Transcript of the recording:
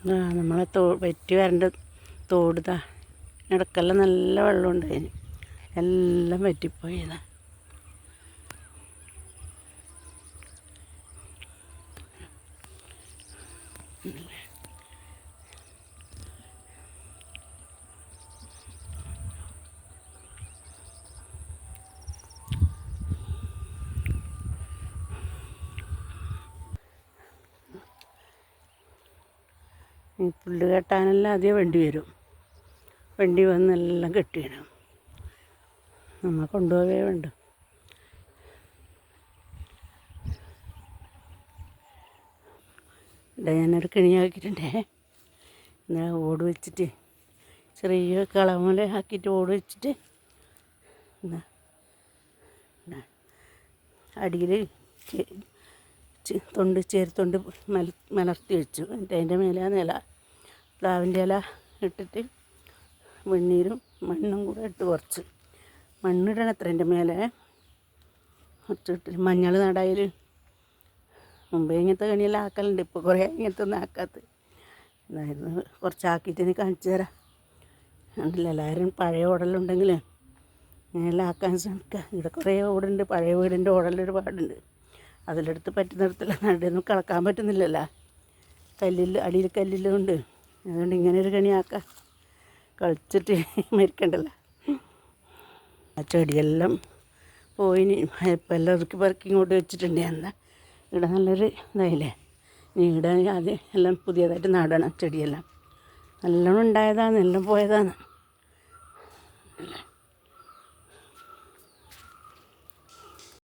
നമ്മളെ വെറ്റി വരേണ്ട തോടുതാ ഇടക്കെല്ലാം നല്ല വെള്ളം ഉണ്ടായിന്, എല്ലാം വറ്റിപ്പോയതാ. ഈ പുല്ല് കെട്ടാനെല്ലാം ആദ്യം വണ്ടി വരും, വണ്ടി വന്നെല്ലാം കെട്ടിയിടും, നമ്മൾ കൊണ്ടുപോവേ വേണ്ട. ഇവിടെ ഞാനൊരു കെണിയാക്കിയിട്ടുണ്ടേ, എന്നാൽ ഓട് വെച്ചിട്ട് ചെറിയ കളമല ആക്കിയിട്ട് ഓട് വെച്ചിട്ട് അടിയിൽ ചേർത്തുകൊണ്ട് മലർത്തി വെച്ചു. എന്നിട്ട് അതിൻ്റെ മേലെ നില പ്ലാവിൻ്റെ ഇല ഇട്ടിട്ട് വെണ്ണീരും മണ്ണും കൂടെ ഇട്ട് കുറച്ച് മണ്ണിടണം. അത്ര എൻ്റെ മേലെ കുറച്ചിട്ട് മഞ്ഞൾ നടായിൽ മുമ്പേ ഇങ്ങനത്തെ കണിയെല്ലാം ആക്കലുണ്ട്, ഇപ്പോൾ കുറേ ഇങ്ങനത്തെ ഒന്നും ആക്കാത്ത ഇതായിരുന്നു. കുറച്ചാക്കിയിട്ട് എനിക്ക് കാണിച്ചു തരാം. കണ്ടില്ല, എല്ലാവരും പഴയ ഓടെല്ലാം അങ്ങനെയെല്ലാം ആക്കാൻ ശ്രമിക്കുക. ഇവിടെ കുറേ ഓടുണ്ട്, പഴയ വീടിൻ്റെ ഓടെല്ലാം ഒരുപാടുണ്ട്. അതിലെടുത്ത് പറ്റുന്നിടത്തെല്ലാം നടയൊന്നും കളക്കാൻ പറ്റുന്നില്ലല്ലോ, അടിയിൽ കല്ലിലും ഉണ്ട്. അതുകൊണ്ട് ഇങ്ങനെ ഒരു കണിയാക്കാം, കളിച്ചിട്ട് മരിക്കണ്ടല്ലോ. ആ ചെടിയെല്ലാം പോയിന്, ഇപ്പം എല്ലാം ഒതുക്കി പറക്കി ഇങ്ങോട്ട് വെച്ചിട്ടുണ്ട്. എന്താ ഇവിടെ നല്ലൊരു ഇതായില്ലേ, ഇവിടെ ആദ്യം എല്ലാം പുതിയതായിട്ട് നടണം. ചെടിയെല്ലാം നല്ലോണം ഉണ്ടായതാണ്, എല്ലാം പോയതാണ്.